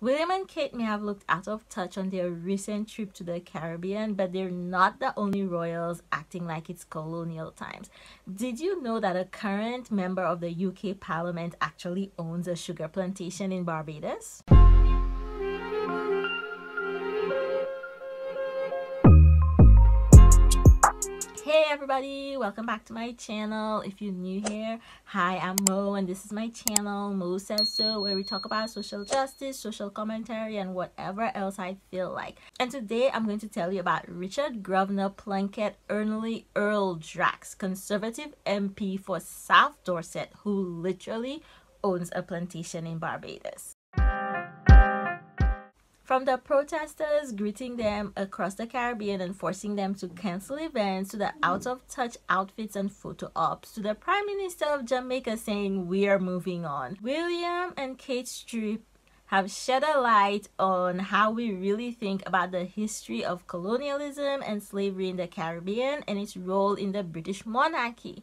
William and Kate may have looked out of touch on their recent trip to the Caribbean, but they're not the only royals acting like it's colonial times. Did you know that a current member of the UK Parliament actually owns a sugar plantation in Barbados? Hey everybody, welcome back to my channel. If you're new here, hi, I'm Mo and this is my channel, Mo Says So, where we talk about social justice, social commentary, and whatever else I feel like. And today I'm going to tell you about Richard Plunkett Earl Drax, Conservative MP for South Dorset, who literally owns a plantation in Barbados. From the protesters greeting them across the Caribbean and forcing them to cancel events, to the out-of-touch outfits and photo ops, to the Prime Minister of Jamaica saying we're moving on, William and Kate's trip have shed a light on how we really think about the history of colonialism and slavery in the Caribbean and its role in the British monarchy.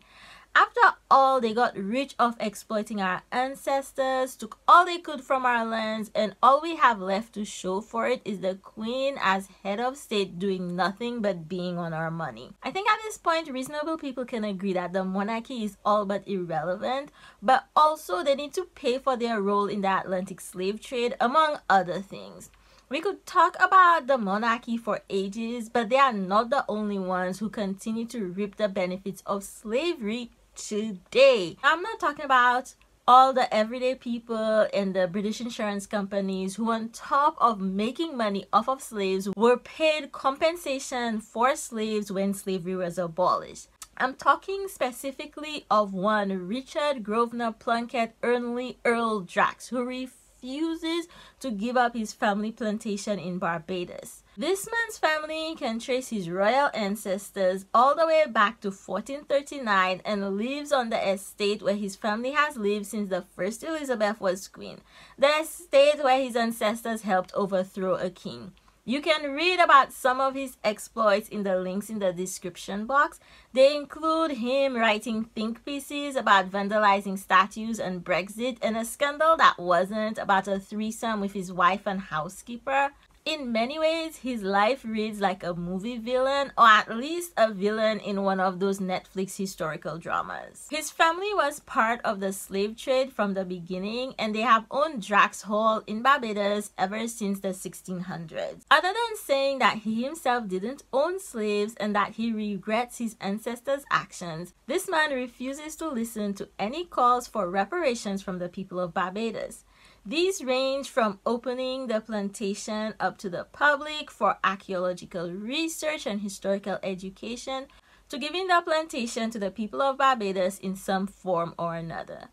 After all, they got rich off exploiting our ancestors, took all they could from our lands, and all we have left to show for it is the Queen as head of state doing nothing but being on our money. I think at this point, reasonable people can agree that the monarchy is all but irrelevant, but also they need to pay for their role in the Atlantic slave trade, among other things. We could talk about the monarchy for ages, but they are not the only ones who continue to reap the benefits of slavery today. I'm not talking about all the everyday people and the British insurance companies who, on top of making money off of slaves, were paid compensation for slaves when slavery was abolished. I'm talking specifically of one Richard Plunkett Earl Drax, who refuses to give up his family plantation in Barbados. This man's family can trace his royal ancestors all the way back to 1439 and lives on the estate where his family has lived since the first Elizabeth was queen, the estate where his ancestors helped overthrow a king. You can read about some of his exploits in the links in the description box. They include him writing think pieces about vandalizing statues and Brexit, and a scandal that wasn't, about a threesome with his wife and housekeeper. In many ways, his life reads like a movie villain, or at least a villain in one of those Netflix historical dramas. His family was part of the slave trade from the beginning, and they have owned Drax Hall in Barbados ever since the 1600s. Other than saying that he himself didn't own slaves and that he regrets his ancestors' actions, this man refuses to listen to any calls for reparations from the people of Barbados. These range from opening the plantation up to the public for archaeological research and historical education, to giving the plantation to the people of Barbados in some form or another.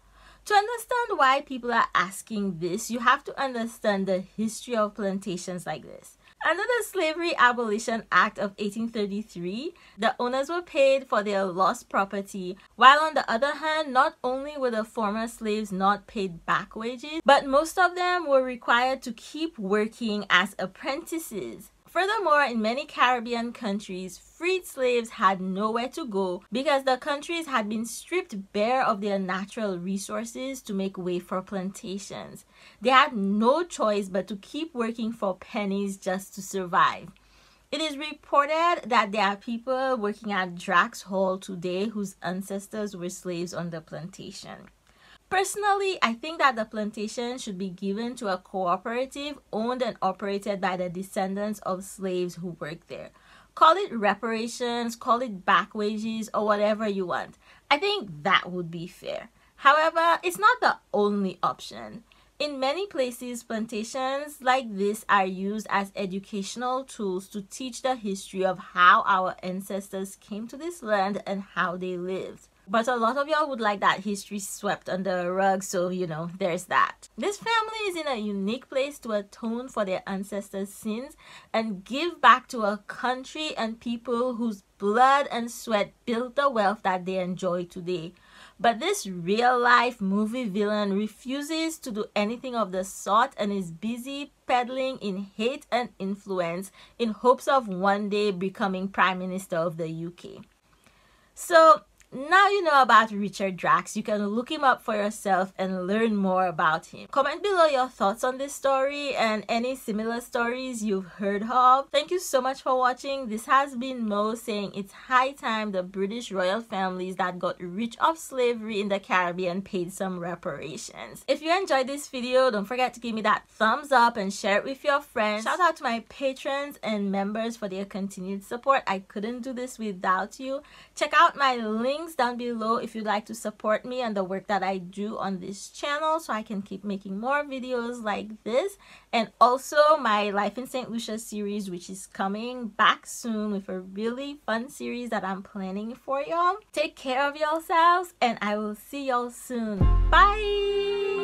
To understand why people are asking this, you have to understand the history of plantations like this. Under the Slavery Abolition Act of 1833, the owners were paid for their lost property, while on the other hand, not only were the former slaves not paid back wages, but most of them were required to keep working as apprentices. Furthermore, in many Caribbean countries, freed slaves had nowhere to go because the countries had been stripped bare of their natural resources to make way for plantations. They had no choice but to keep working for pennies just to survive. It is reported that there are people working at Drax Hall today whose ancestors were slaves on the plantation. Personally, I think that the plantation should be given to a cooperative owned and operated by the descendants of slaves who worked there. Call it reparations, call it back wages, or whatever you want. I think that would be fair. However, it's not the only option. In many places, plantations like this are used as educational tools to teach the history of how our ancestors came to this land and how they lived. But a lot of y'all would like that history swept under a rug, so there's that. This family is in a unique place to atone for their ancestors' sins and give back to a country and people whose blood and sweat built the wealth that they enjoy today. But this real-life movie villain refuses to do anything of the sort and is busy peddling in hate and influence in hopes of one day becoming Prime Minister of the UK. So, Now you know about Richard Drax. You can look him up for yourself and learn more about him. Comment below your thoughts on this story and any similar stories you've heard of. Thank you so much for watching. This has been Mo saying it's high time the British royal families that got rich off slavery in the Caribbean paid some reparations. If you enjoyed this video, don't forget to give me that thumbs up and share it with your friends. Shout out to my patrons and members for their continued support. I couldn't do this without you. Check out my links down below if you'd like to support me and the work that I do on this channel so I can keep making more videos like this, and also my Life in St. Lucia series, which is coming back soon with a really fun series that I'm planning for y'all. Take care of yourselves and I will see y'all soon. Bye.